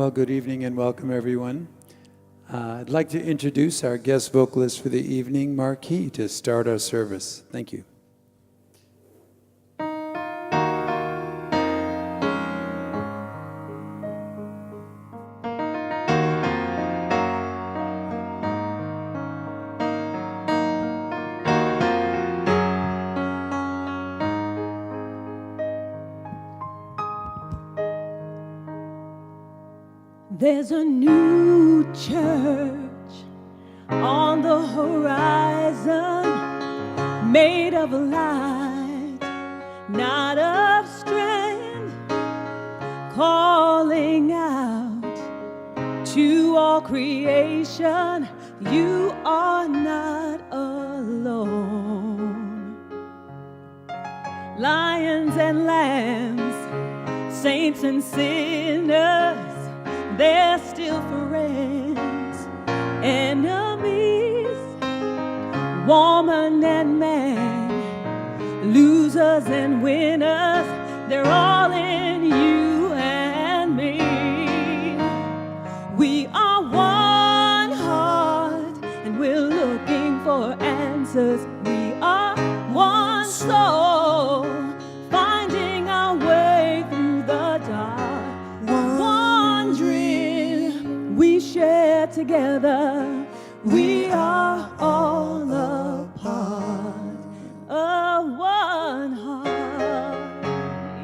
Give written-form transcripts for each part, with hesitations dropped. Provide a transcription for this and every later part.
Well, good evening and welcome, everyone. I'd like to introduce our guest vocalist for the evening, Marquis, to start our service. Thank you. There's a new church on the horizon, made of light, not of strength, calling out to all creation, you are not alone. Lions and lambs, saints and sinners, they're still friends, enemies, woman and man, losers and winners, they're all in you and me. We are one heart and we're looking for answers. We are one soul, finding our way through the dark. One dream we share together. We are all a part of one heart.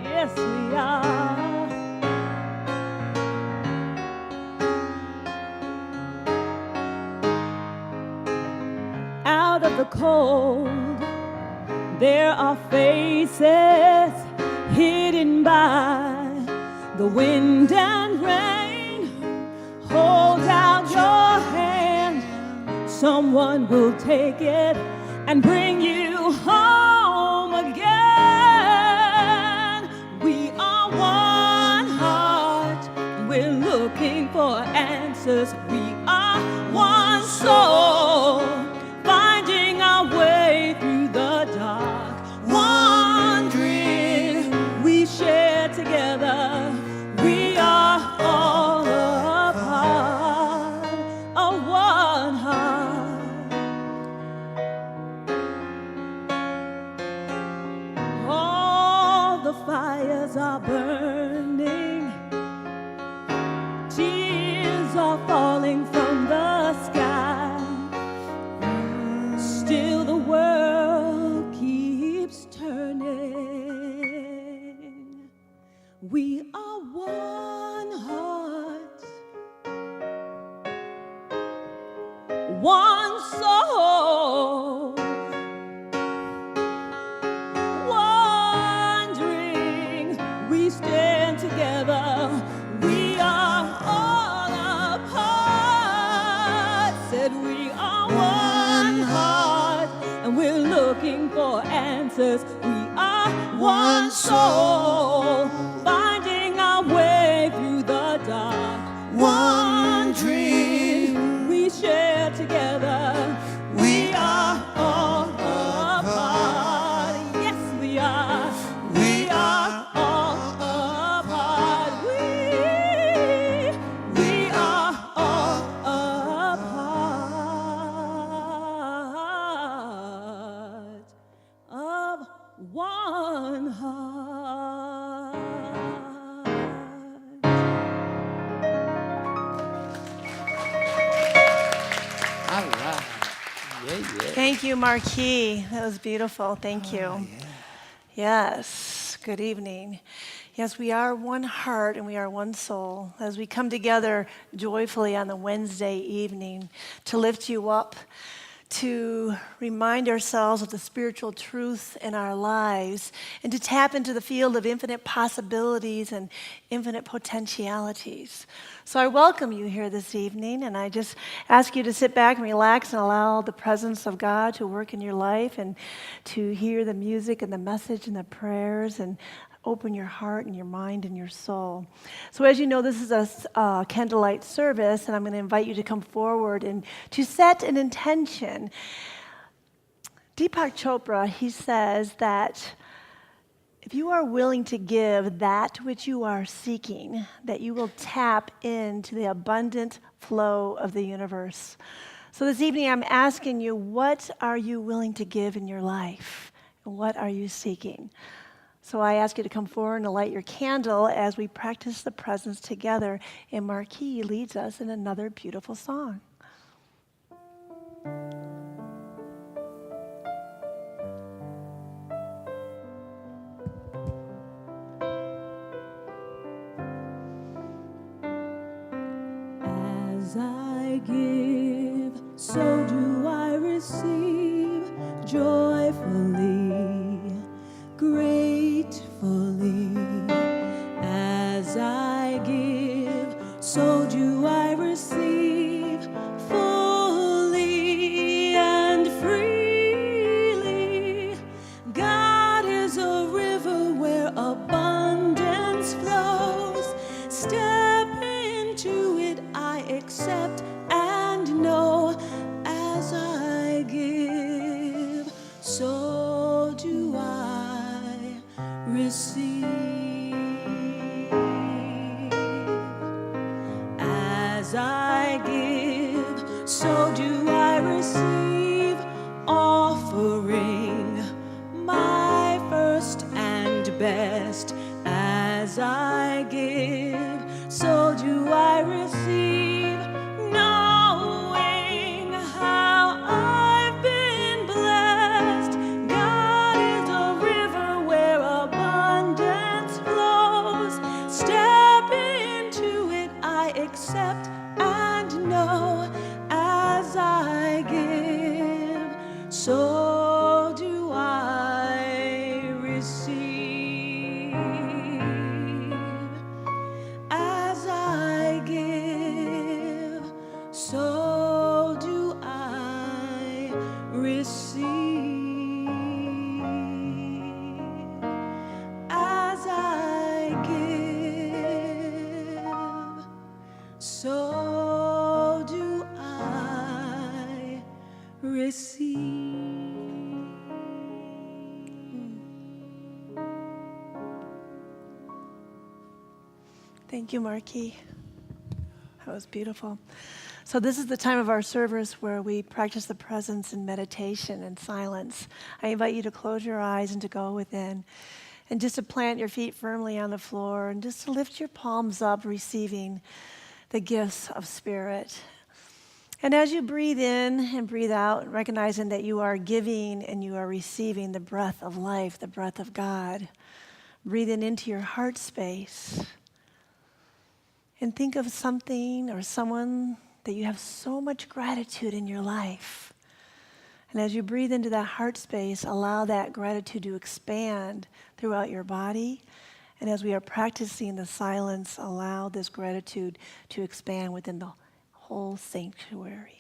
Yes, we are. Out of the cold, there are faces hidden by the wind and rain. Hold out your hand, someone will take it and bring you home again. We are one heart, we're looking for answers. We are one soul, finding our way through the dark. One dream we share together. We are all a part of one heart. All the fires are burning, tears are falling from the sky. Still the world keeps turning. We are one heart, one soul, one dream. We stand together. We are all apart. Said we are one heart, and we're looking for answers. We are one soul, finding our way through the dark. One dream we share together. We are all apart. Yes, we are. We are all apart. We are all apart of one heart. All right. Yeah. Thank you, Marquis. That was beautiful. Thank you. Yeah. Yes, good evening. Yes, we are one heart and we are one soul as we come together joyfully on the Wednesday evening to lift you up, to remind ourselves of the spiritual truth in our lives, and to tap into the field of infinite possibilities and infinite potentialities. So I welcome you here this evening, and I just ask you to sit back and relax and allow the presence of God to work in your life and to hear the music and the message and the prayers and open your heart and your mind and your soul. So as you know, this is a candlelight service, and I'm going to invite you to come forward and to set an intention. Deepak Chopra, he says that If you are willing to give that which you are seeking, that you will tap into the abundant flow of the universe. So this evening I'm asking you, what are you willing to give in your life? What are you seeking? So I ask you to come forward and to light your candle as we practice the presence together, and Marquis leads us in another beautiful song. As I give, so do I receive joyfully, gratefully. As I give, so do I receive fully and freely. God is a river where abundance flows. Step into it, I accept and know. As I give, so do I receive. As I give, so do I receive, offering my first and best. As I give, so do I receive, knowing how I've been blessed. God is a river where abundance flows. Step into it, I accept and know. As I give, so do I receive. As I give, so do I receive. As I give, so do I receive. Thank you, Marquis. That was beautiful. So this is the time of our service where we practice the presence in meditation and silence. I invite you to close your eyes and to go within, and just to plant your feet firmly on the floor, and just to lift your palms up, receiving the gifts of spirit. And as you breathe in and breathe out, recognizing that you are giving and you are receiving the breath of life, the breath of God, breathing into your heart space. And think of something or someone that you have so much gratitude in your life. And as you breathe into that heart space, allow that gratitude to expand throughout your body. And as we are practicing the silence, allow this gratitude to expand within the whole sanctuary.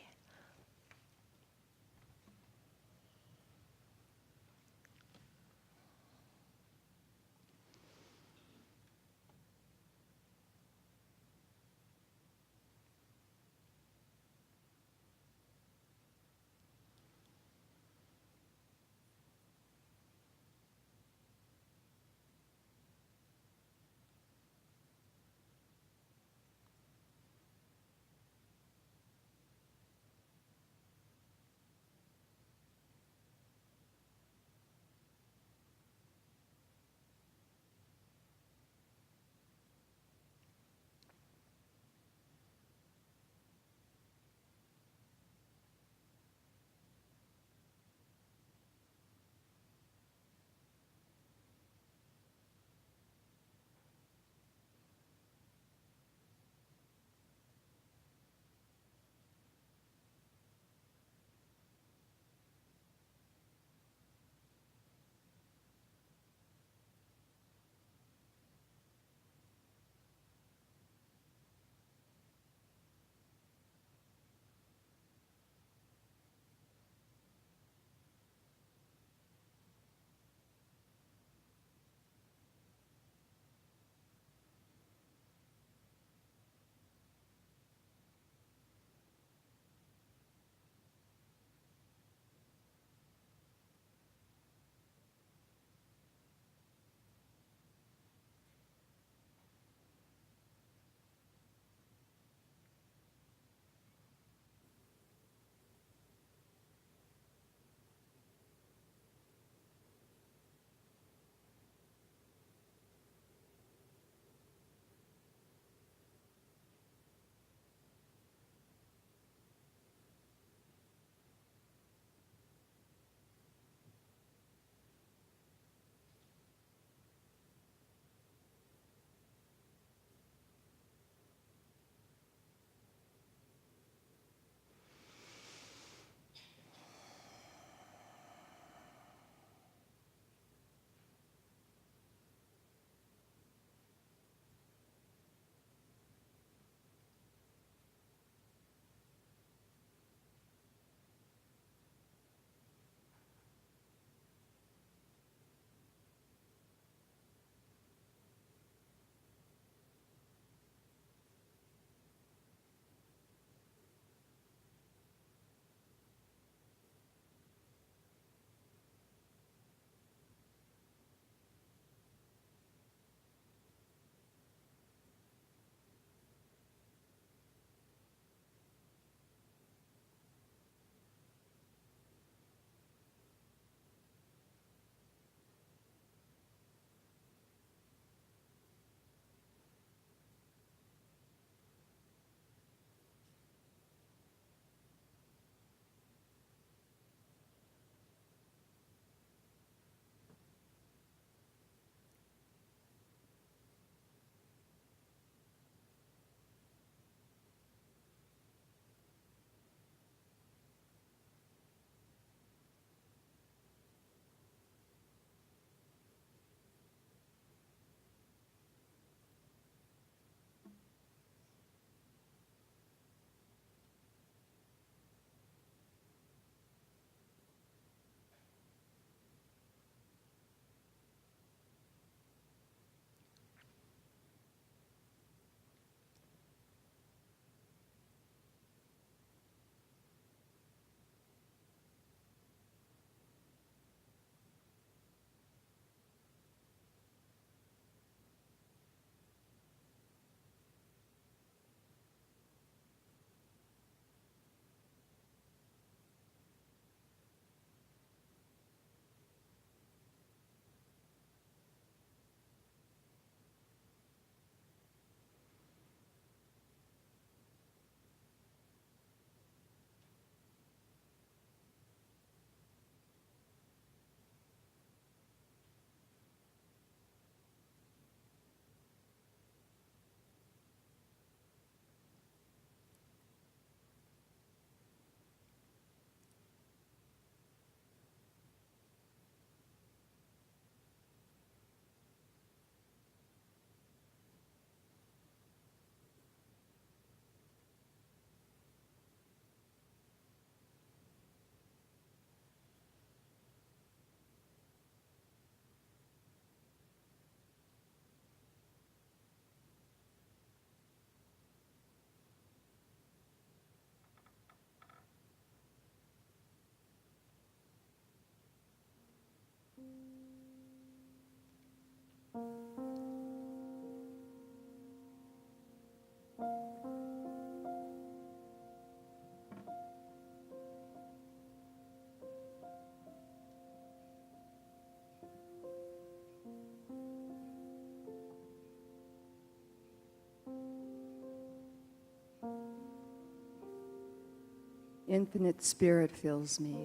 Infinite spirit fills me.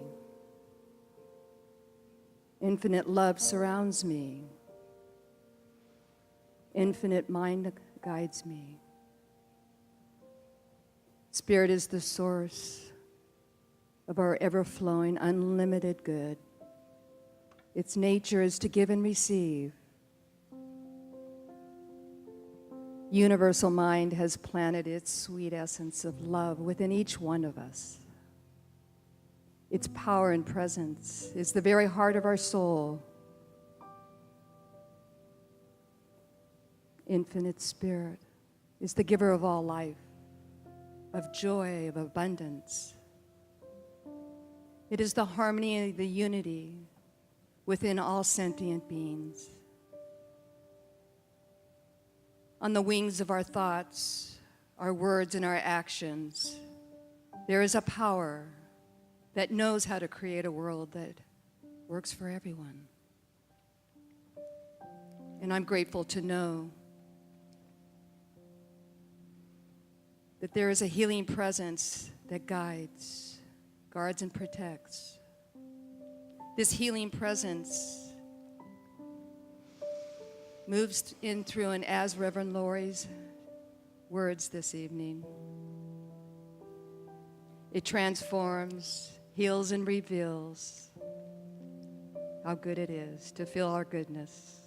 Infinite love surrounds me. Infinite mind guides me. Spirit is the source of our ever-flowing, unlimited good. Its nature is to give and receive. Universal mind has planted its sweet essence of love within each one of us. Its power and presence is the very heart of our soul. Infinite Spirit is the giver of all life, of joy, of abundance. It is the harmony, the unity within all sentient beings. On the wings of our thoughts, our words, and our actions, there is a power that knows how to create a world that works for everyone. And I'm grateful to know that there is a healing presence that guides, guards, and protects. This healing presence moves in through and as Reverend Lori's words this evening. It transforms, heals, and reveals how good it is to feel our goodness.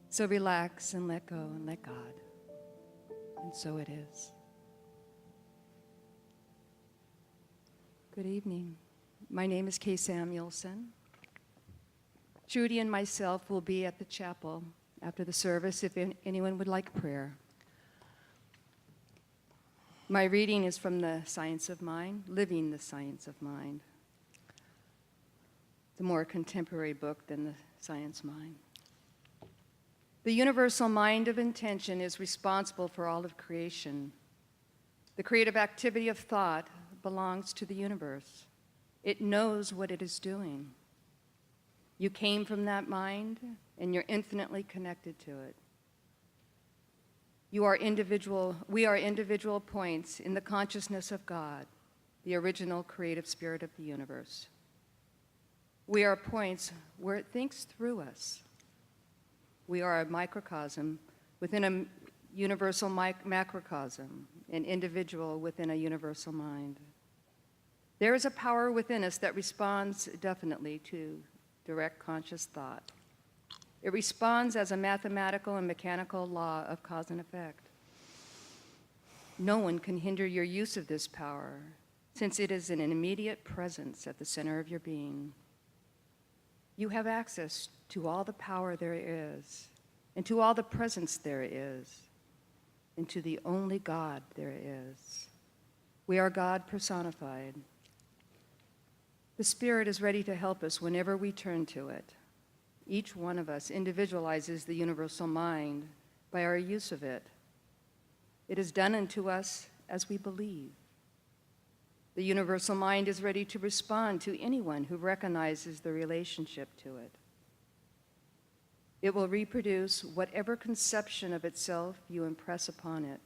So relax and let go and let God. And so it is. Good evening. My name is Kay Samuelson. Judy and myself will be at the chapel after the service if anyone would like prayer. My reading is from the Science of Mind, Living the Science of Mind. It's a more contemporary book than the Science Mind. The universal mind of intention is responsible for all of creation. The creative activity of thought belongs to the universe. It knows what it is doing. You came from that mind, and you're infinitely connected to it. We are individual points in the consciousness of God, the original creative spirit of the universe. We are points where it thinks through us. We are a microcosm within a universal macrocosm, an individual within a universal mind. There is a power within us that responds definitely to direct conscious thought. It responds as a mathematical and mechanical law of cause and effect. No one can hinder your use of this power, since it is an immediate presence at the center of your being. You have access to all the power there is, and to all the presence there is, and to the only God there is. We are God personified. The Spirit is ready to help us whenever we turn to it. Each one of us individualizes the universal mind by our use of it. It is done unto us as we believe. The universal mind is ready to respond to anyone who recognizes the relationship to it. It will reproduce whatever conception of itself you impress upon it.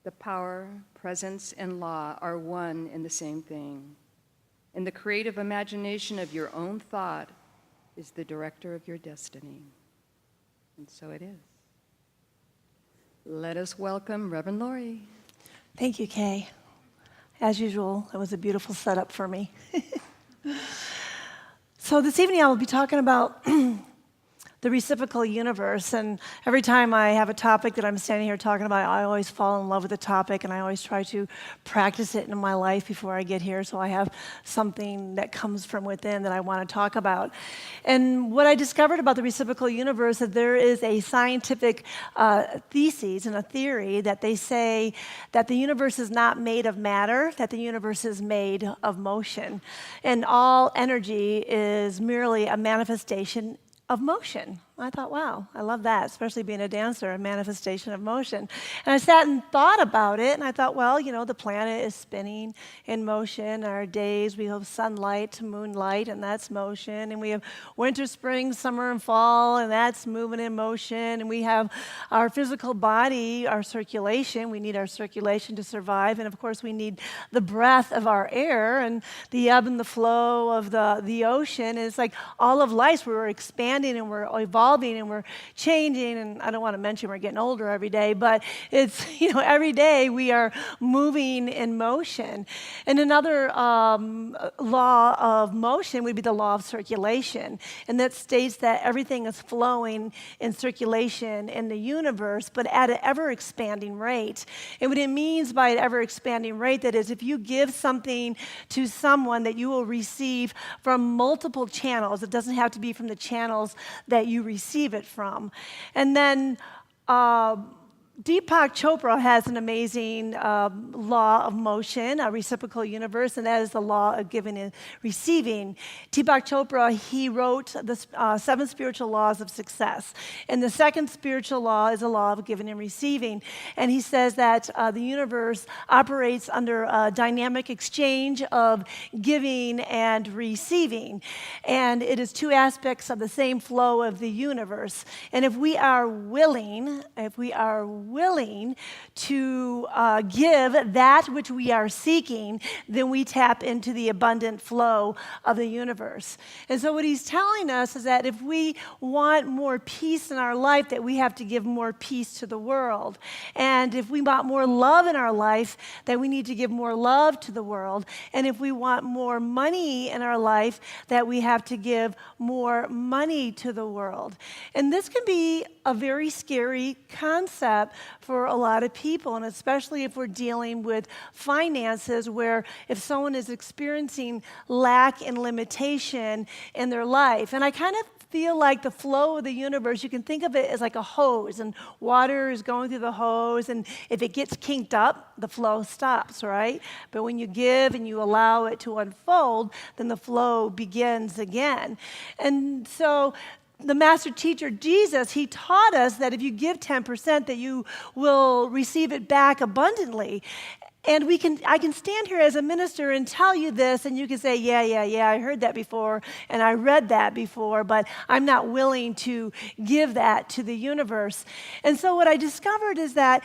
The power, presence, and law are one and the same thing. And the creative imagination of your own thought is the director of your destiny. And so it is. Let us welcome Reverend Lori. Thank you, Kay. As usual, it was a beautiful setup for me. So this evening I will be talking about the reciprocal universe, and every time I have a topic that I'm standing here talking about, I always fall in love with the topic, and I always try to practice it in my life before I get here, so I have something that comes from within that I want to talk about. And what I discovered about the reciprocal universe, that there is a scientific thesis and a theory that they say that the universe is not made of matter, that the universe is made of motion, and all energy is merely a manifestation of motion, I thought, wow, I love that, especially being a dancer, a manifestation of motion. And I sat and thought about it, and I thought, well, the planet is spinning in motion. Our days, we have sunlight to moonlight, and that's motion. And we have winter, spring, summer, and fall, and that's moving in motion. And we have our physical body, our circulation. We need our circulation to survive. And of course, we need the breath of our air and the ebb and the flow of the ocean. And it's like all of life, we're expanding and we're evolving and we're changing, and I don't want to mention we're getting older every day, but it's, every day we are moving in motion. And another law of motion would be the law of circulation, and that states that everything is flowing in circulation in the universe, but at an ever-expanding rate. And what it means by an ever-expanding rate, that is, if you give something to someone, that you will receive from multiple channels. It doesn't have to be from the channels that you receive it from. And then Deepak Chopra has an amazing law of motion, a reciprocal universe, and that is the law of giving and receiving. Deepak Chopra, he wrote the 7 spiritual laws of success. And the second spiritual law is a law of giving and receiving. And he says that the universe operates under a dynamic exchange of giving and receiving. And it is 2 aspects of the same flow of the universe. And if we are willing to give that which we are seeking, then we tap into the abundant flow of the universe. And so what he's telling us is that if we want more peace in our life, that we have to give more peace to the world. And if we want more love in our life, that we need to give more love to the world. And if we want more money in our life, that we have to give more money to the world. And this can be a very scary concept for a lot of people, and especially if we're dealing with finances, where if someone is experiencing lack and limitation in their life. And I kind of feel like the flow of the universe, you can think of it as like a hose, and water is going through the hose, and if it gets kinked up, the flow stops, right? But when you give and you allow it to unfold, then the flow begins again. And so the master teacher, Jesus, he taught us that if you give 10%, that you will receive it back abundantly. And I can stand here as a minister and tell you this, and you can say, yeah, I heard that before, and I read that before, but I'm not willing to give that to the universe. And so what I discovered is that,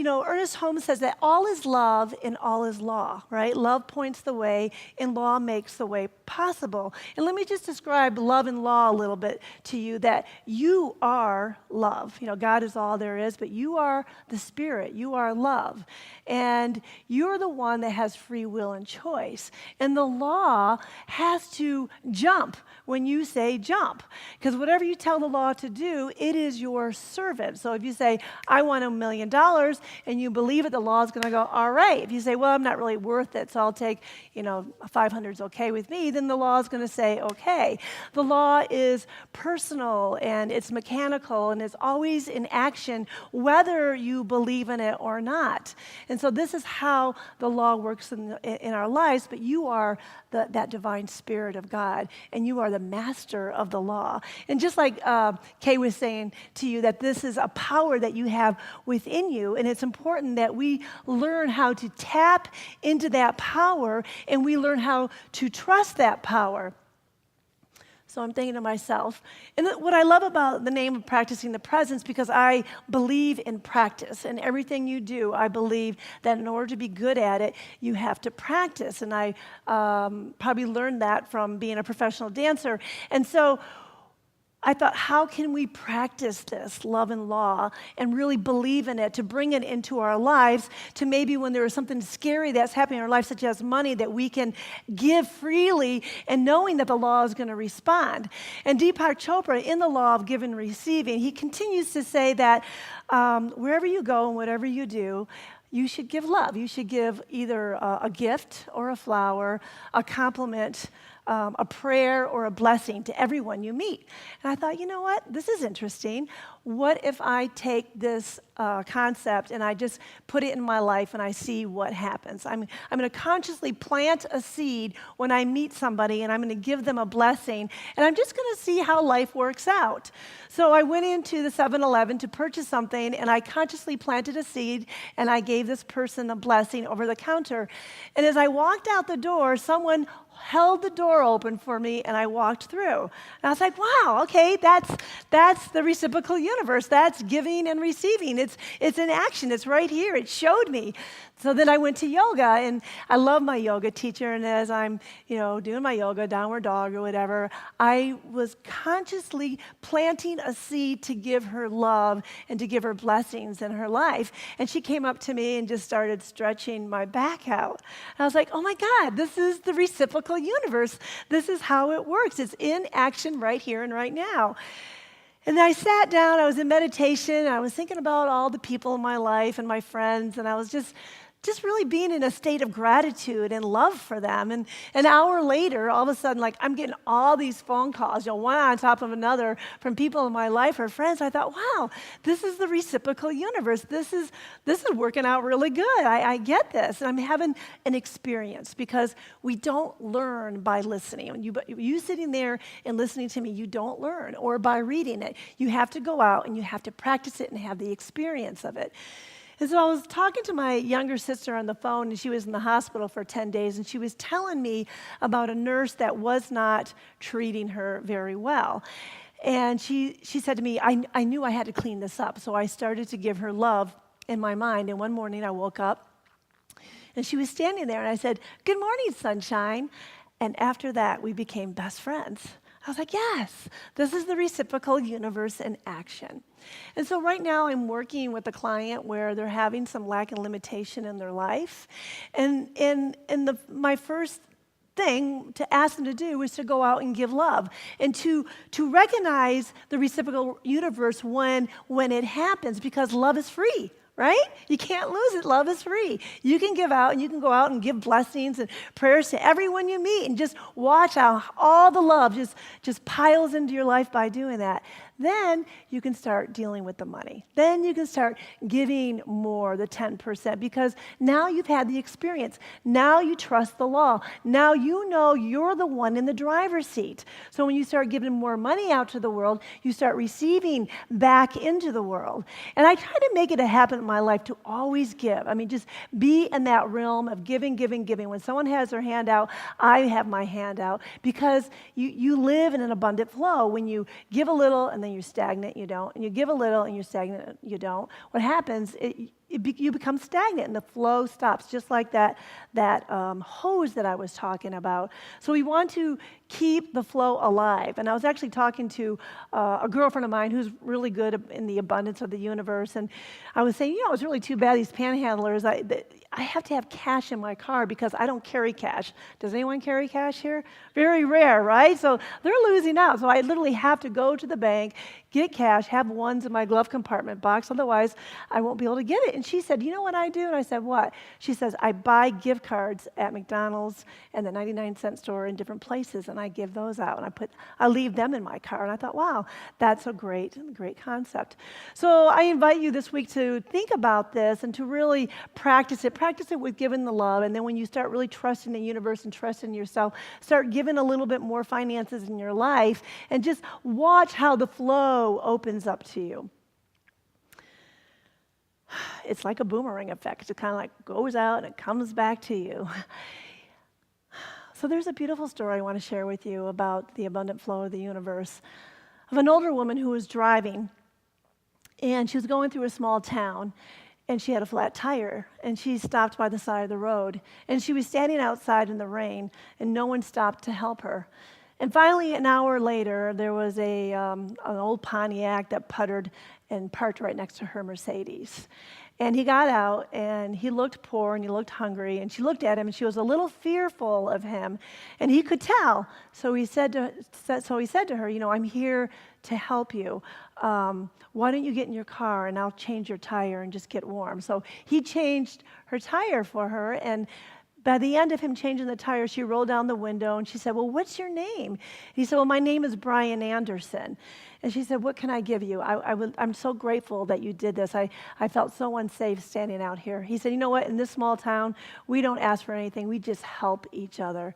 Ernest Holmes says that all is love and all is law, right? Love points the way and law makes the way possible. And let me just describe love and law a little bit to you, that you are love. God is all there is, but you are the Spirit. You are love. And you're the one that has free will and choice. And the law has to jump when you say jump. Because whatever you tell the law to do, it is your servant. So if you say, I want $1 million, and you believe it, the law is going to go, all right. If you say, well, I'm not really worth it, so I'll take, 500 is okay with me, then the law is going to say, okay. The law is personal, and it's mechanical, and it's always in action, whether you believe in it or not. And so this is how the law works in our lives, but you are that divine Spirit of God, and you are the master of the law. And just like Kay was saying to you, that this is a power that you have within you, and it's important that we learn how to tap into that power, and we learn how to trust that power. So I'm thinking to myself, and what I love about the name of Practicing the Presence, because I believe in practice. And everything you do, I believe that in order to be good at it, you have to practice. And I probably learned that from being a professional dancer. And so I thought, how can we practice this love and law and really believe in it, to bring it into our lives, to maybe when there is something scary that's happening in our life, such as money, that we can give freely and knowing that the law is going to respond. And Deepak Chopra, in the law of giving and receiving, he continues to say that wherever you go and whatever you do, you should give love. You should give either a gift or a flower, a compliment, a prayer or a blessing to everyone you meet. And I thought, you know what? This is interesting. What if I take this concept and I just put it in my life and I see what happens? I'm going to consciously plant a seed when I meet somebody, and I'm going to give them a blessing, and I'm just going to see how life works out. So I went into the 7-Eleven to purchase something, and I consciously planted a seed, and I gave this person a blessing over the counter. And as I walked out the door, someone held the door open for me, and I walked through. And I was like, wow, okay, that's the reciprocal universe. That's giving and receiving. It's in action. It's right here. It showed me. So then I went to yoga, and I love my yoga teacher, and as I'm, doing my yoga, downward dog or whatever, I was consciously planting a seed to give her love and to give her blessings in her life. And she came up to me and just started stretching my back out. And I was like, oh my God, this is the reciprocal universe. This is how it works. It's in action right here and right now. And then I sat down, I was in meditation, I was thinking about all the people in my life and my friends, and I was just really being in a state of gratitude and love for them. And an hour later, all of a sudden, I'm getting all these phone calls, one on top of another from people in my life or friends. I thought, wow, this is the reciprocal universe. This is working out really good. I get this. And I'm having an experience because we don't learn by listening. When you sitting there and listening to me, you don't learn, or by reading it. You have to go out and you have to practice it and have the experience of it. And so I was talking to my younger sister on the phone, and she was in the hospital for 10 days, and she was telling me about a nurse that was not treating her very well. And she said to me, I knew I had to clean this up, so I started to give her love in my mind. And one morning I woke up, and she was standing there, and I said, "Good morning, sunshine." And after that, we became best friends. I was like, yes, this is the reciprocal universe in action. And so right now I'm working with a client where they're having some lack and limitation in their life. And my first thing to ask them to do is to go out and give love and to recognize the reciprocal universe when it happens, because love is free. Right? You can't lose it. Love is free. You can give out, and you can go out and give blessings and prayers to everyone you meet, and just watch how all the love just piles into your life by doing that. Then you can start dealing with the money. Then you can start giving more, the 10%, because now you've had the experience. Now you trust the law. Now you know you're the one in the driver's seat. So when you start giving more money out to the world, you start receiving back into the world. And I try to make it a habit in my life to always give. I mean, just be in that realm of giving, giving, giving. When someone has their hand out, I have my hand out, because you live in an abundant flow. When you give a little and then you're stagnant, you don't. And you give a little and you're stagnant, you don't. What happens, you become stagnant and the flow stops, just like that hose that I was talking about. So we want to keep the flow alive. And I was actually talking to a girlfriend of mine who's really good in the abundance of the universe. And I was saying, it's really too bad these panhandlers, I have to have cash in my car because I don't carry cash. Does anyone carry cash here? Very rare, right? So they're losing out. So I literally have to go to the bank, get cash, have ones in my glove compartment box. Otherwise, I won't be able to get it. And she said, you know what I do? And I said, what? She says, I buy gift cards at McDonald's and the 99-cent store in different places, and I give those out. And I leave them in my car. And I thought, wow, that's a great concept. So I invite you this week to think about this and to really practice it. Practice it with giving the love. And then when you start really trusting the universe and trusting yourself, start giving a little bit more finances in your life, and just watch how the flow opens up to you. It's like a boomerang effect. It kind of like goes out and it comes back to you. So there's a beautiful story I want to share with you about the abundant flow of the universe, of an older woman who was driving, and she was going through a small town, and she had a flat tire, and she stopped by the side of the road, and she was standing outside in the rain, and no one stopped to help her. And finally, an hour later, there was an old Pontiac that puttered and parked right next to her Mercedes. And he got out, and he looked poor, and he looked hungry, and she looked at him, and she was a little fearful of him, and he could tell. So he said to her, I'm here to help you. Why don't you get in your car, and I'll change your tire and just get warm. So he changed her tire for her, and By the end of him changing the tire, she rolled down the window and she said, well, what's your name? He said, well, my name is Brian Anderson. And she said, what can I give you? I'm so grateful that you did this. I felt so unsafe standing out here. He said, you know what? In this small town, we don't ask for anything. We just help each other.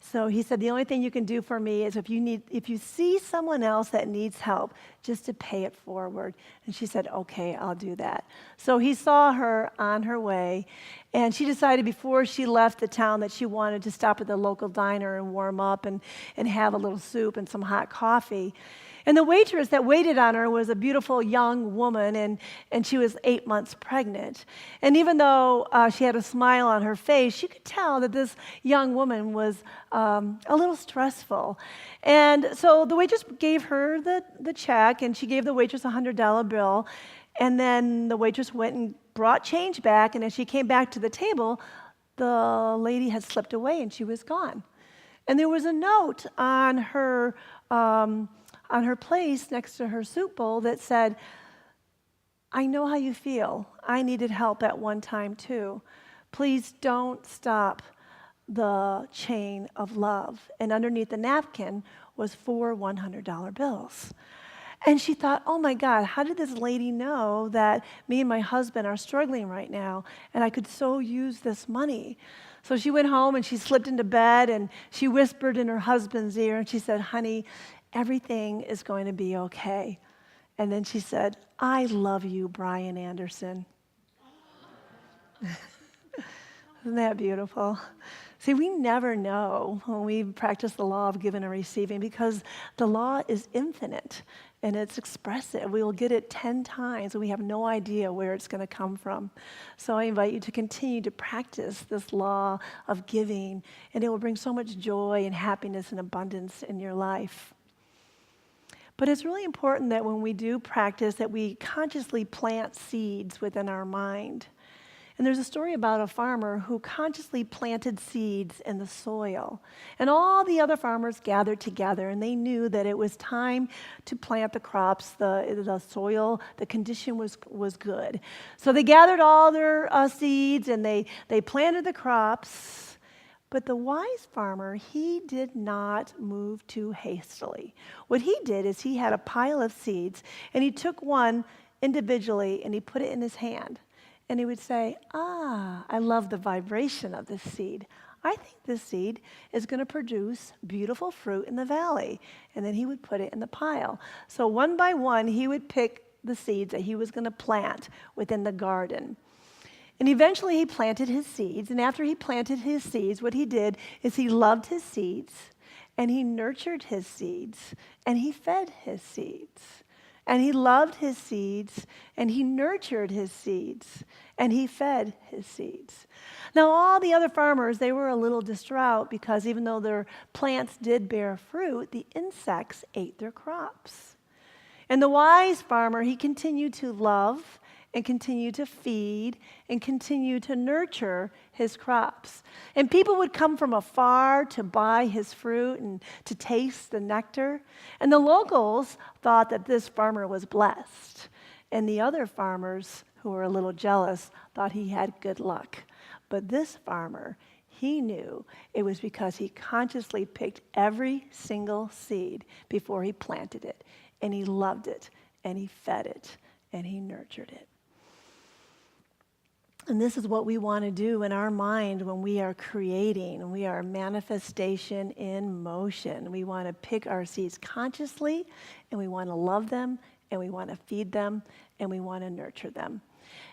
So he said, the only thing you can do for me is if you see someone else that needs help, just to pay it forward. And she said, okay, I'll do that. So he saw her on her way, and she decided before she left the town that she wanted to stop at the local diner and warm up and have a little soup and some hot coffee. And the waitress that waited on her was a beautiful young woman, and she was 8 months pregnant. And even though she had a smile on her face, you could tell that this young woman was a little stressful. And so the waitress gave her the check, and she gave the waitress a $100 bill. And then the waitress went and brought change back, and as she came back to the table, the lady had slipped away, and she was gone. And there was a note on her place next to her soup bowl that said, I know how you feel. I needed help at one time too. Please don't stop the chain of love. And underneath the napkin was 4 $100 bills. And she thought, oh my God, how did this lady know that me and my husband are struggling right now and I could so use this money? So she went home and she slipped into bed and she whispered in her husband's ear and she said, honey, everything is going to be okay. And then she said, I love you, Brian Anderson. Isn't that beautiful? See, we never know when we practice the law of giving and receiving because the law is infinite and it's expressive. We will get it 10 times and we have no idea where it's going to come from. So I invite you to continue to practice this law of giving, and it will bring so much joy and happiness and abundance in your life. But it's really important that when we do practice that we consciously plant seeds within our mind. And there's a story about a farmer who consciously planted seeds in the soil. And all the other farmers gathered together, and they knew that it was time to plant the crops. The soil, the condition was good. So they gathered all their seeds, and they planted the crops. But the wise farmer, he did not move too hastily. What he did is he had a pile of seeds, and he took one individually, and he put it in his hand. And he would say, I love the vibration of this seed. I think this seed is going to produce beautiful fruit in the valley. And then he would put it in the pile. So one by one, he would pick the seeds that he was going to plant within the garden. And eventually he planted his seeds. And after he planted his seeds, what he did is he loved his seeds, and he nurtured his seeds, and he fed his seeds. And he loved his seeds, and he nurtured his seeds, and he fed his seeds. Now, all the other farmers, they were a little distraught because even though their plants did bear fruit, the insects ate their crops. And the wise farmer, he continued to love and continue to feed and continue to nurture his crops. And people would come from afar to buy his fruit and to taste the nectar. And the locals thought that this farmer was blessed. And the other farmers, who were a little jealous, thought he had good luck. But this farmer, he knew it was because he consciously picked every single seed before he planted it. And he loved it, and he fed it, and he nurtured it. And this is what we want to do in our mind when we are creating, and we are manifestation in motion. We want to pick our seeds consciously, and we want to love them, and we want to feed them, and we want to nurture them.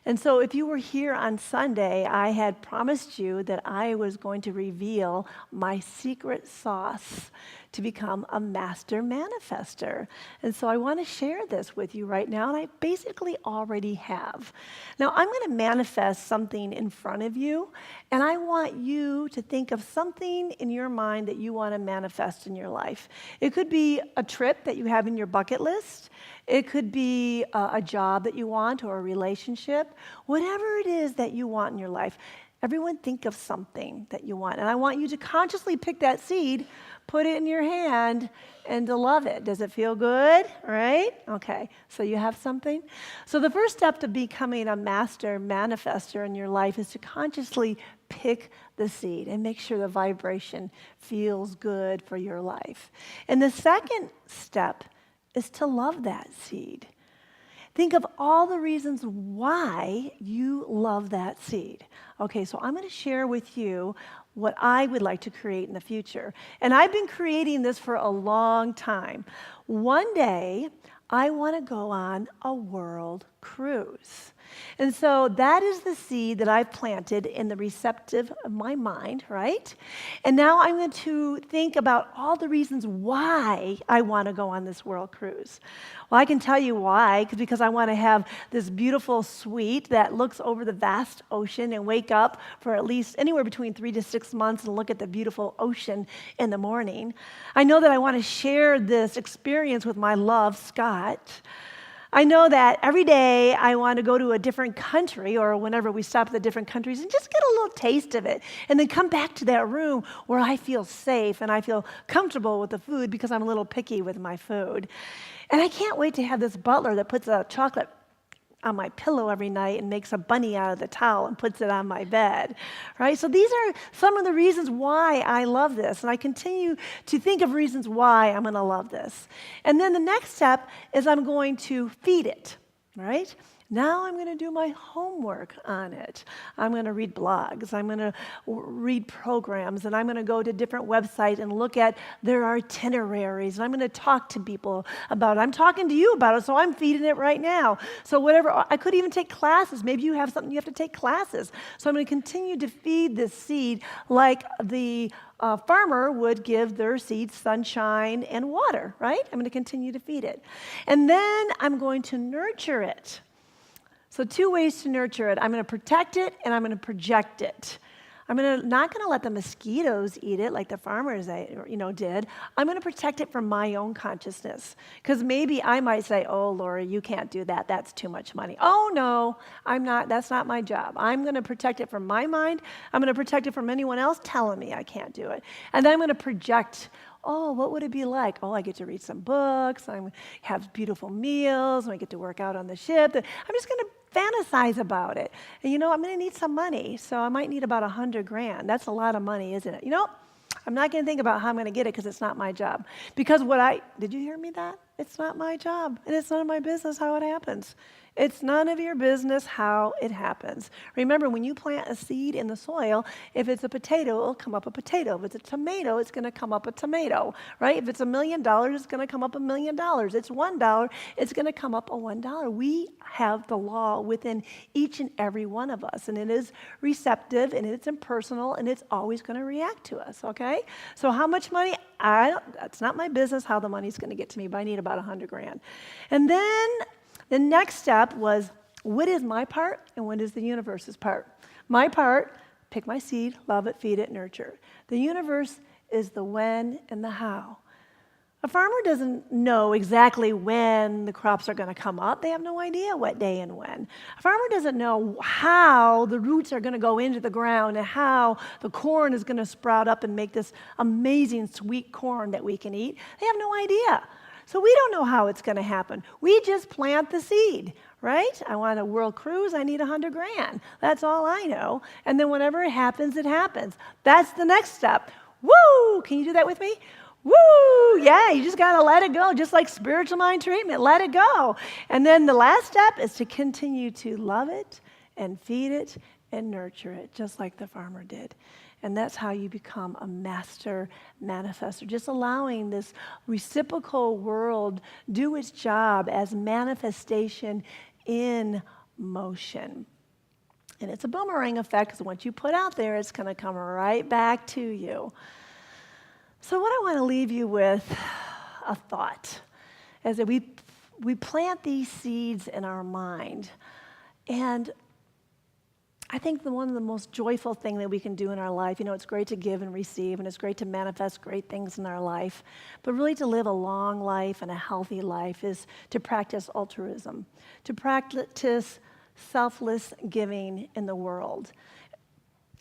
And so if you were here on Sunday, I had promised you that I was going to reveal my secret sauce to become a master manifester. And so I want to share this with you right now, and I basically already have. Now, I'm going to manifest something in front of you, and I want you to think of something in your mind that you want to manifest in your life. It could be a trip that you have in your bucket list. It could be a job that you want or a relationship. Whatever it is that you want in your life, everyone think of something that you want. And I want you to consciously pick that seed, put it in your hand, and to love it. Does it feel good? Right? Okay, so you have something? So the first step to becoming a master manifester in your life is to consciously pick the seed and make sure the vibration feels good for your life. And the second step is to love that seed. Think of all the reasons why you love that seed. Okay, so I'm going to share with you what I would like to create in the future. And I've been creating this for a long time. One day, I want to go on a world cruise. And so that is the seed that I've planted in the receptive of my mind, right? And now I'm going to think about all the reasons why I want to go on this world cruise. Well, I can tell you why, because I want to have this beautiful suite that looks over the vast ocean and wake up for at least anywhere between 3 to 6 months and look at the beautiful ocean in the morning. I know that I want to share this experience with my love, Scott. I know that every day I want to go to a different country, or whenever we stop at the different countries, and just get a little taste of it, and then come back to that room where I feel safe and I feel comfortable with the food because I'm a little picky with my food. And I can't wait to have this butler that puts a chocolate on my pillow every night and makes a bunny out of the towel and puts it on my bed, right? So these are some of the reasons why I love this, and I continue to think of reasons why I'm going to love this. And then the next step is I'm going to feed it, right? Now I'm going to do my homework on it. I'm going to read blogs. I'm going to read programs, and I'm going to go to different websites and look at their itineraries, and I'm going to talk to people about it. I'm talking to you about it, so I'm feeding it right now. So whatever, I could even take classes. Maybe you have something you have to take classes. So I'm going to continue to feed this seed like the farmer would give their seeds sunshine and water, right? I'm going to continue to feed it. And then I'm going to nurture it. So 2 ways to nurture it. I'm going to protect it and I'm going to project it. I'm not going to let the mosquitoes eat it like the farmers did. I'm going to protect it from my own consciousness. Because maybe I might say, oh, Laura, you can't do that. That's too much money. Oh, no, I'm not. That's not my job. I'm going to protect it from my mind. I'm going to protect it from anyone else telling me I can't do it. And then I'm going to project, oh, what would it be like? Oh, I get to read some books. I have beautiful meals. And I get to work out on the ship. I'm just going to fantasize about it. And I'm going to need some money, so I might need about $100,000. That's a lot of money, isn't it? I'm not going to think about how I'm going to get it because it's not my job. Because did you hear me that? It's not my job, and it's none of my business how it happens. It's none of your business how it happens. Remember, when you plant a seed in the soil, if it's a potato, it'll come up a potato. If it's a tomato, it's going to come up a tomato, right? If it's $1 million, it's going to come up $1 million. It's $1, it's going to come up a $1. We have the law within each and every one of us, and it is receptive, and it's impersonal, and it's always going to react to us, okay? So how much money? That's not my business how the money's going to get to me, but I need about $100,000. And then the next step was, what is my part and what is the universe's part? My part, pick my seed, love it, feed it, nurture it. The universe is the when and the how. A farmer doesn't know exactly when the crops are going to come up. They have no idea what day and when. A farmer doesn't know how the roots are going to go into the ground and how the corn is going to sprout up and make this amazing sweet corn that we can eat. They have no idea. So we don't know how it's going to happen. We just plant the seed, right? I want a world cruise. I need $100,000. That's all I know. And then whenever it happens, it happens. That's the next step. Woo! Can you do that with me? Woo! Yeah, you just got to let it go, just like spiritual mind treatment. Let it go. And then the last step is to continue to love it and feed it and nurture it, just like the farmer did. And that's how you become a master manifester, just allowing this reciprocal world do its job as manifestation in motion. And it's a boomerang effect, because once you put out there, it's going to come right back to you. So what I want to leave you with, a thought, is that we plant these seeds in our mind. And I think one of the most joyful things that we can do in our life, it's great to give and receive, and it's great to manifest great things in our life, but really to live a long life and a healthy life is to practice altruism, to practice selfless giving in the world.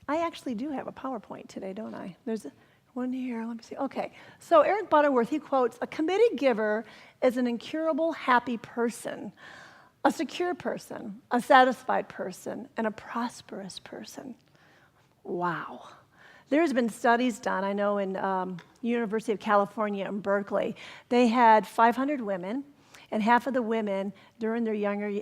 I actually do have a PowerPoint today, don't I? There's one here, let me see. Okay, so Eric Butterworth, he quotes, "A committed giver is an incurable happy person, a secure person, a satisfied person, and a prosperous person." Wow. There's been studies done, I know in University of California in Berkeley, they had 500 women, and half of the women during their younger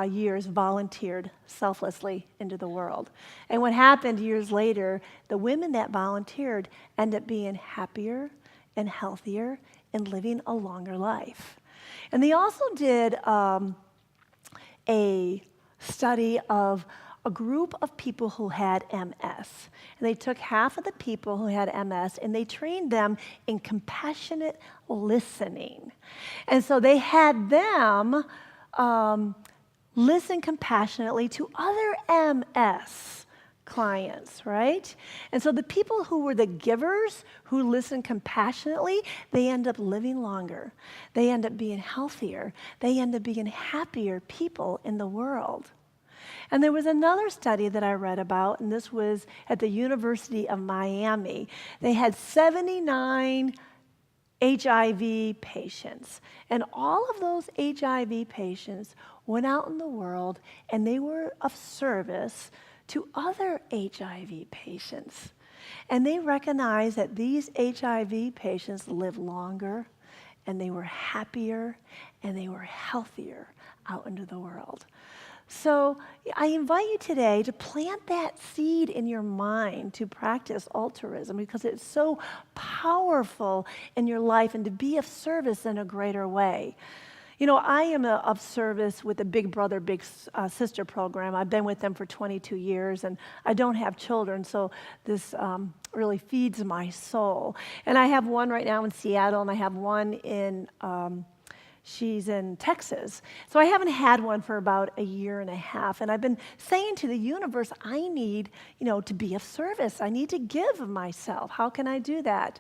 years volunteered selflessly into the world. And what happened years later, the women that volunteered end up being happier and healthier and living a longer life. And they also did a study of a group of people who had MS. And they took half of the people who had MS and they trained them in compassionate listening. And so they had them listen compassionately to other MS clients, right? And so the people who were the givers, who listened compassionately, they end up living longer. They end up being healthier. They end up being happier people in the world. And there was another study that I read about, and this was at the University of Miami. They had 79 HIV patients, and all of those HIV patients went out in the world and they were of service to other HIV patients. And they recognized that these HIV patients lived longer and they were happier and they were healthier out into the world. So I invite you today to plant that seed in your mind to practice altruism because it's so powerful in your life and to be of service in a greater way. You know, I am of service with the Big Brother, Big Sister program. I've been with them for 22 years, and I don't have children, so this really feeds my soul. And I have one right now in Seattle, and I have one in she's in Texas. So I haven't had one for about a year and a half. And I've been saying to the universe, I need, to be of service. I need to give of myself. How can I do that?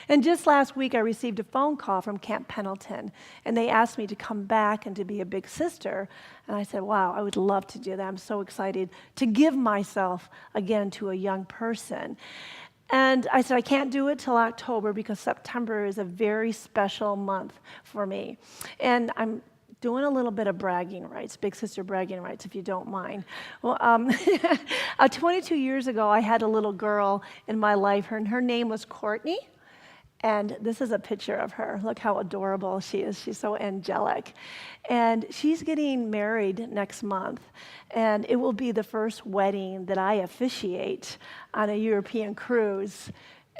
And just last week, I received a phone call from Camp Pendleton. And they asked me to come back and to be a big sister. And I said, wow, I would love to do that. I'm so excited to give myself again to a young person. And I said, I can't do it till October because September is a very special month for me. And I'm doing a little bit of bragging rights, big sister bragging rights, if you don't mind. Well, 22 years ago, I had a little girl in my life. Her name was Courtney. And this is a picture of her. Look how adorable she is. She's so angelic. And she's getting married next month. And it will be the first wedding that I officiate on a European cruise.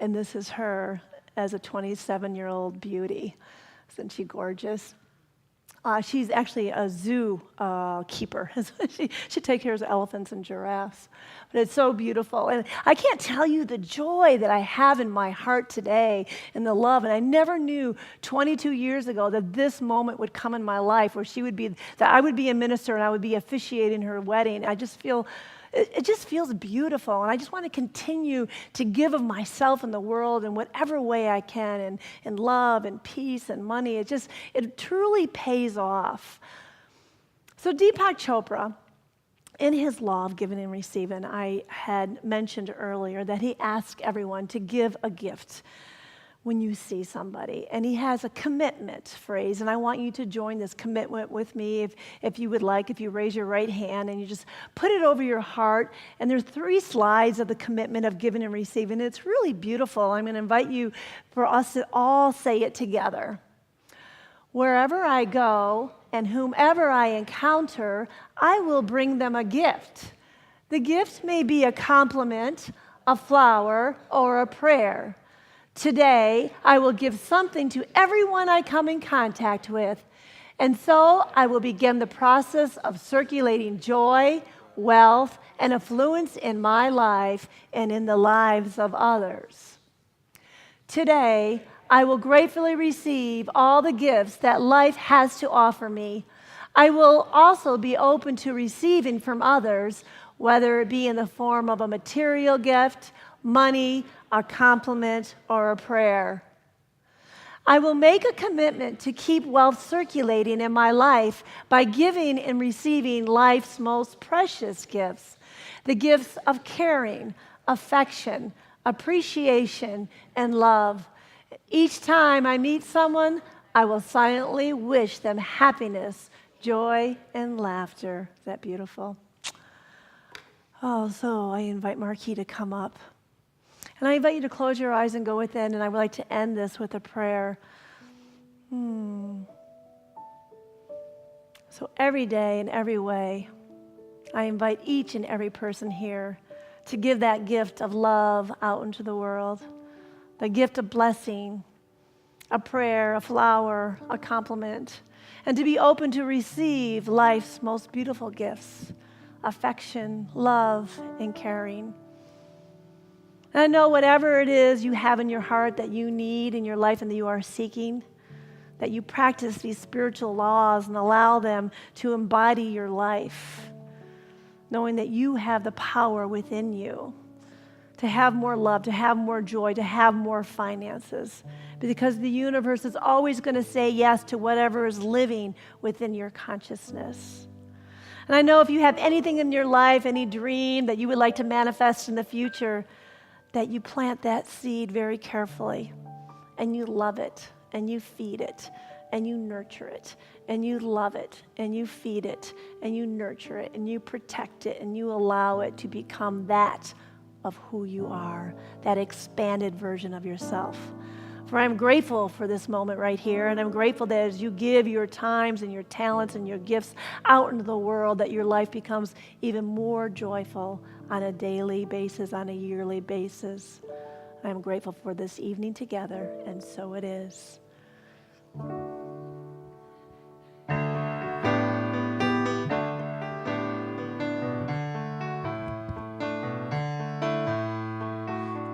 And this is her as a 27-year-old beauty. Isn't she gorgeous? She's actually a zoo keeper. she takes care of elephants and giraffes. But it's so beautiful. And I can't tell you the joy that I have in my heart today and the love. And I never knew 22 years ago that this moment would come in my life where that I would be a minister and I would be officiating her wedding. It just feels beautiful, and I just want to continue to give of myself in the world in whatever way I can, and in love and peace and money. It truly pays off. So Deepak Chopra, in his Law of Giving and Receiving, I had mentioned earlier that he asks everyone to give a gift when you see somebody. And he has a commitment phrase, and I want you to join this commitment with me if you would like, if you raise your right hand and you just put it over your heart. And there's 3 slides of the commitment of giving and receiving. It's really beautiful. I'm going to invite you for us to all say it together. Wherever I go and whomever I encounter, I will bring them a gift. The gift may be a compliment, a flower, or a prayer. Today, I will give something to everyone I come in contact with, and so I will begin the process of circulating joy, wealth, and affluence in my life and in the lives of others. Today, I will gratefully receive all the gifts that life has to offer me. I will also be open to receiving from others, whether it be in the form of a material gift, money, a compliment, or a prayer. I will make a commitment to keep wealth circulating in my life by giving and receiving life's most precious gifts, the gifts of caring, affection, appreciation, and love. Each time I meet someone, I will silently wish them happiness, joy, and laughter. Is that beautiful? Oh, so I invite Marquis to come up. And I invite you to close your eyes and go within, and I would like to end this with a prayer. So every day, in every way, I invite each and every person here to give that gift of love out into the world, the gift of blessing, a prayer, a flower, a compliment, and to be open to receive life's most beautiful gifts, affection, love, and caring. And I know whatever it is you have in your heart that you need in your life and that you are seeking, that you practice these spiritual laws and allow them to embody your life, knowing that you have the power within you to have more love, to have more joy, to have more finances. Because the universe is always going to say yes to whatever is living within your consciousness. And I know if you have anything in your life, any dream that you would like to manifest in the future, that you plant that seed very carefully and you love it and you feed it and you nurture it and you love it and you feed it and you nurture it and you protect it and you allow it to become that of who you are, that expanded version of yourself. For I'm grateful for this moment right here, and I'm grateful that as you give your times and your talents and your gifts out into the world, that your life becomes even more joyful on a daily basis, on a yearly basis. I'm grateful for this evening together, and so it is.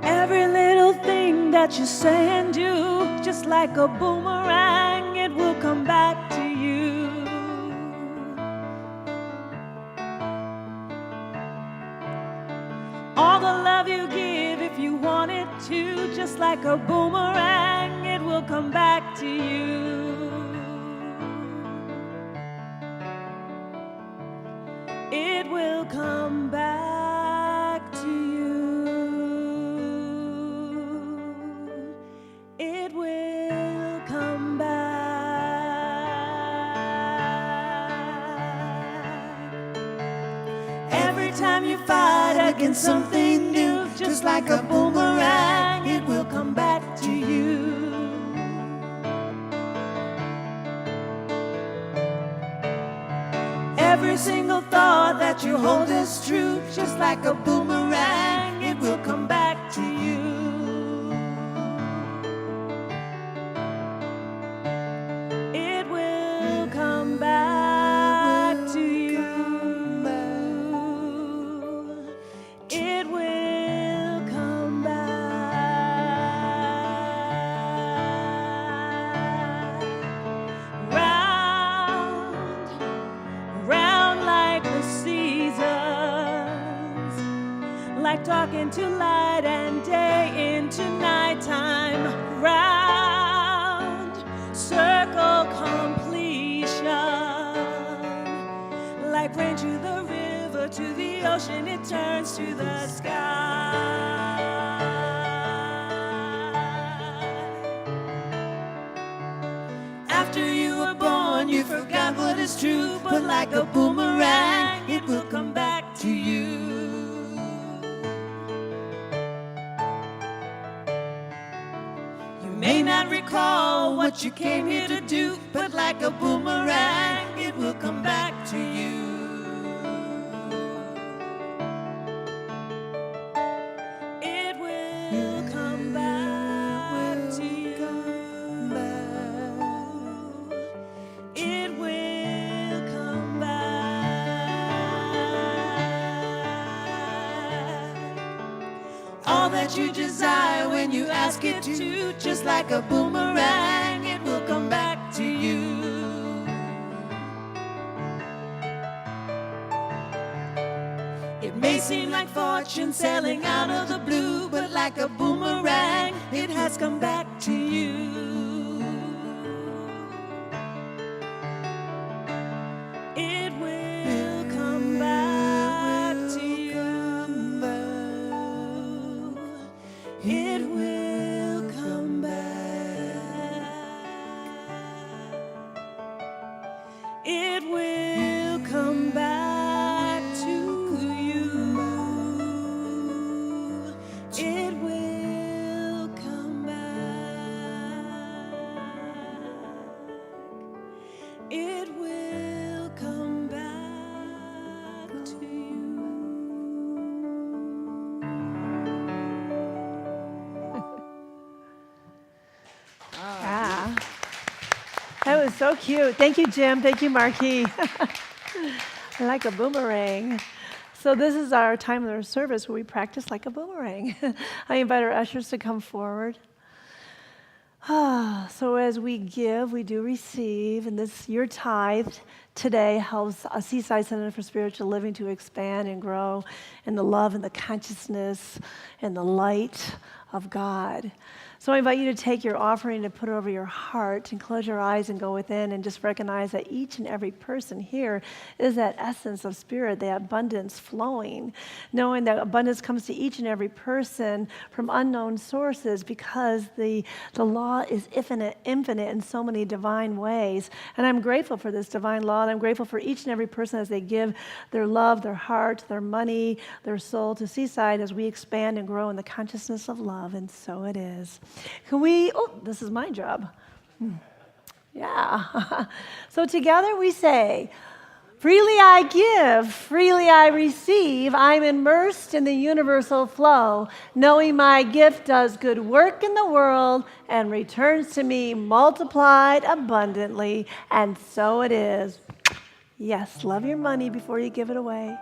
Every little thing that you say and do, just like a boomerang, it will come back to you. All the love you give, if you want it to, just like a boomerang, it will come back to you. It will come back to you. It will come back. Every time you fight against something new, just like a boomerang, it will come back to you. Every single thought that you hold is true, just like a boomerang, it will come back to you. It will come back to you. It will come back. Round like the seasons, like dark into light and day into nighttime. Round, circle completion, like rain to the river, to the ocean, it turns to the sky. After you were born, you forgot what is true, but like a boomerang, it will come back to you. You may not recall what you came here to do, but like a boomerang, it will come back to you. It will come back to you. It will come back. All that you desire when you ask it to, just like a boomerang, it will come back to you. It may seem like fortune sailing out of the blue, but like a boomerang, it has come back to you. It will come back to you. It will come back. It will come back to you. It will it will come back to you. Yeah. That was so cute. Thank you, Jim. Thank you, Marquis. Like a boomerang. So this is our time of our service where we practice like a boomerang. I invite our ushers to come forward. So as we give, we do receive, and this your tithe today helps a Seaside Center for Spiritual Living to expand and grow in the love and the consciousness and the light of God. So I invite you to take your offering and put it over your heart and close your eyes and go within and just recognize that each and every person here is that essence of spirit, that abundance flowing, knowing that abundance comes to each and every person from unknown sources because the law is infinite in so many divine ways. And I'm grateful for this divine law, and I'm grateful for each and every person as they give their love, their heart, their money, their soul to Seaside as we expand and grow in the consciousness of love, and so it is. Can we, this is my job. Yeah. So together we say, freely I give, freely I receive. I'm immersed in the universal flow, knowing my gift does good work in the world and returns to me multiplied abundantly, and so it is. Yes, love your money before you give it away.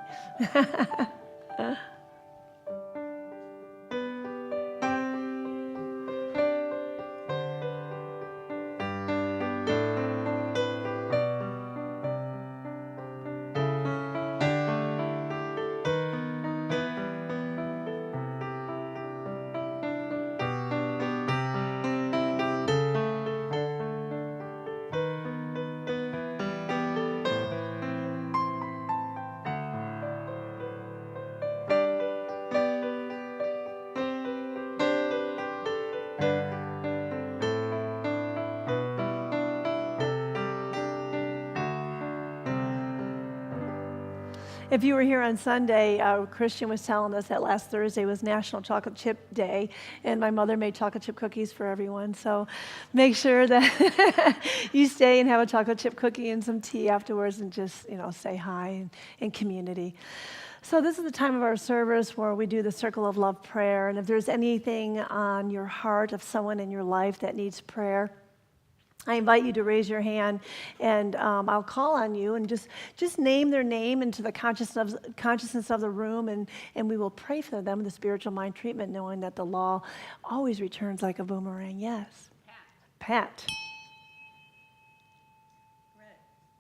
If you were here on Sunday, Christian was telling us that last Thursday was National Chocolate Chip Day, and my mother made chocolate chip cookies for everyone. So make sure that you stay and have a chocolate chip cookie and some tea afterwards and just, say hi in community. So this is the time of our service where we do the Circle of Love prayer. And if there's anything on your heart of someone in your life that needs prayer, I invite you to raise your hand, and I'll call on you, and just name their name into the consciousness of the room, and we will pray for them with the spiritual mind treatment, knowing that the law always returns like a boomerang. Yes. Pat. Red,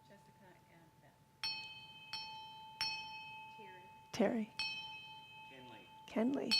Jessica, and Beth. Terry. Kenley.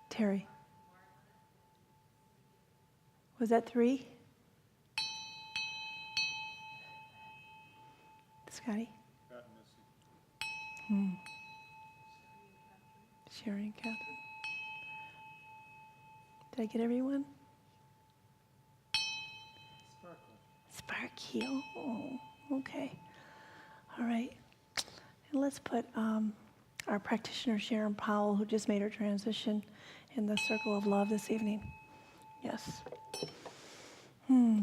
Terry. Was that 3? Scotty? Sherry and Catherine. Did I get everyone? Sparky. Oh, okay. All right. And let's put our practitioner, Sharon Powell, who just made her transition, in the circle of love this evening. Yes.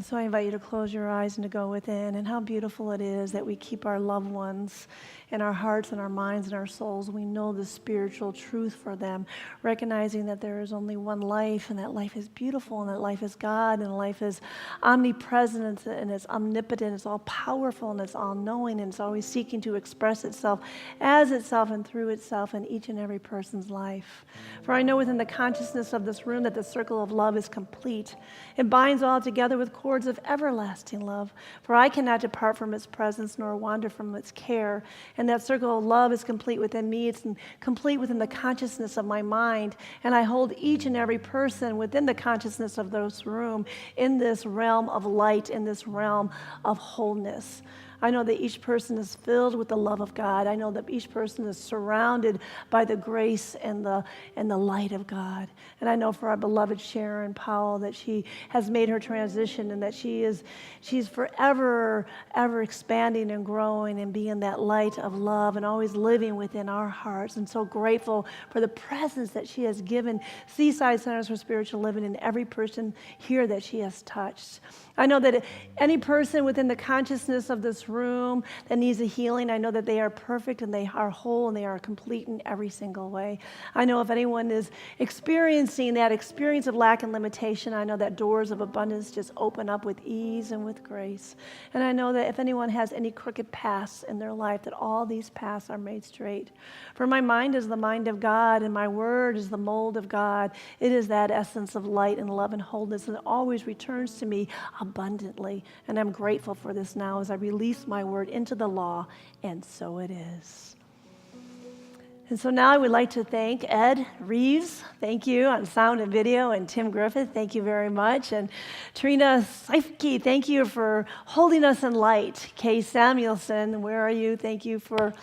So I invite you to close your eyes and to go within, and how beautiful it is that we keep our loved ones in our hearts and our minds and our souls. We know the spiritual truth for them, recognizing that there is only one life, and that life is beautiful, and that life is God, and life is omnipresent, and it's omnipotent, it's all powerful, and it's all-knowing, and it's always seeking to express itself as itself and through itself in each and every person's life. For I know within the consciousness of this room that the circle of love is complete. It binds all together with cords of everlasting love. For I cannot depart from its presence nor wander from its care. And that circle of love is complete within me. It's complete within the consciousness of my mind. And I hold each and every person within the consciousness of this room in this realm of light, in this realm of wholeness. I know that each person is filled with the love of God. I know that each person is surrounded by the grace and the light of God. And I know for our beloved Sharon Powell that she has made her transition and that she's forever, ever expanding and growing and being that light of love and always living within our hearts. And so grateful for the presence that she has given Seaside Centers for Spiritual Living and every person here that she has touched. I know that any person within the consciousness of this room that needs a healing, I know that they are perfect and they are whole and they are complete in every single way. I know if anyone is experiencing that experience of lack and limitation, I know that doors of abundance just open up with ease and with grace. And I know that if anyone has any crooked paths in their life, that all these paths are made straight. For my mind is the mind of God and my word is the mold of God. It is that essence of light and love and wholeness, and it always returns to me abundantly. And I'm grateful for this now as I release my word into the law, and so it is. And so now I would like to thank Ed Reeves, thank you, on sound and video, and Tim Griffith, thank you very much, and Trina Seifke, thank you for holding us in light. Kay Samuelson, where are you? Thank you for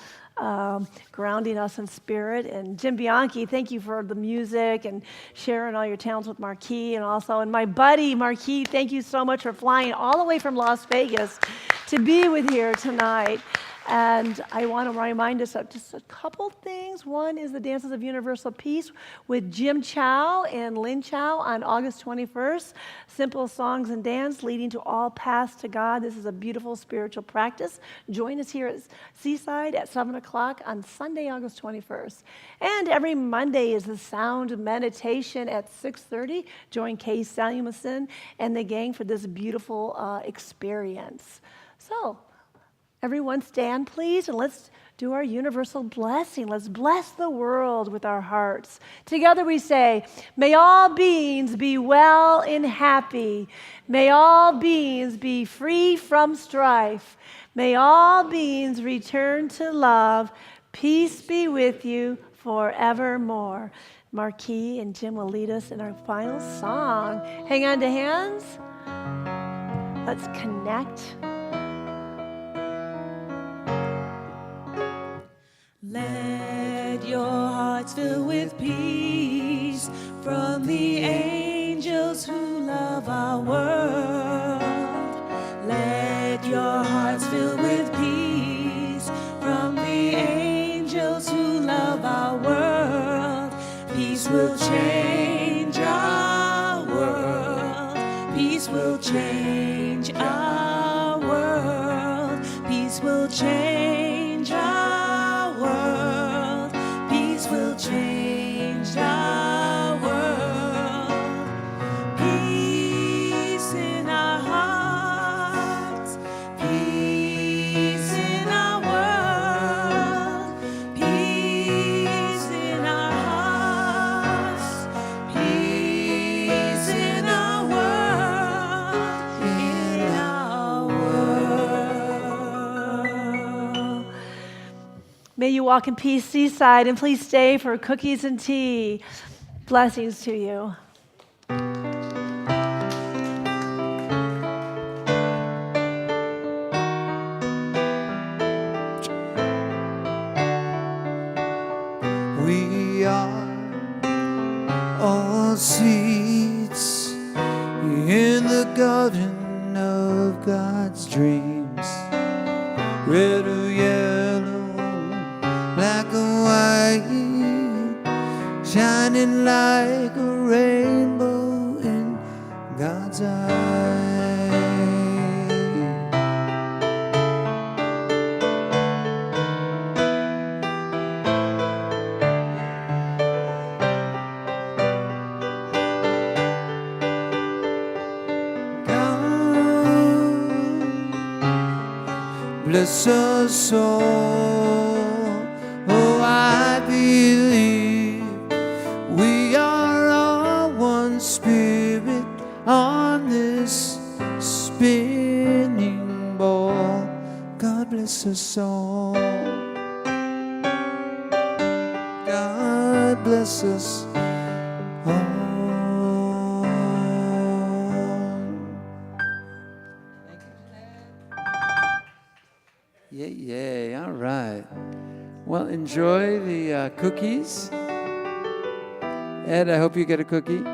grounding us in spirit. And Jim Bianchi, thank you for the music and sharing all your talents with Marquis. And my buddy Marquis, thank you so much for flying all the way from Las Vegas to be with here tonight. And I want to remind us of just a couple things. One is the Dances of Universal Peace with Jim Chow and Lynn Chow on August 21st. Simple songs and dance leading to all paths to God. This is a beautiful spiritual practice. Join us here at Seaside at 7 o'clock on Sunday, August 21st. And every Monday is the sound meditation at 6:30. Join Kay Samuelson and the gang for this beautiful experience. So, everyone stand, please, and let's do our universal blessing. Let's bless the world with our hearts. Together we say, may all beings be well and happy. May all beings be free from strife. May all beings return to love. Peace be with you forevermore. Marquis and Jim will lead us in our final song. Hang on to hands. Let's connect. Let your hearts fill with peace from the angels who love our world. Let your hearts fill with peace from the angels who love our world. Peace will change our world. Peace will change our world. Peace will change our world. Peace will change our world. Peace in our hearts. Peace in our world. Peace in our hearts. Peace in our world. In our world. May you walk in peace, Seaside, and please stay for cookies and tea. Blessings to you. We are all seeds in the garden of God's dreams. Red or yellow, black or white, shining like a rainbow in God's eye. Bless us all. Oh, I believe we are all one spirit on this bless us all. God bless us all. Yay, yay. All right. Well, enjoy the cookies. Ed, I hope you get a cookie.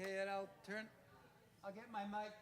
Okay, Ed, I'll get my mic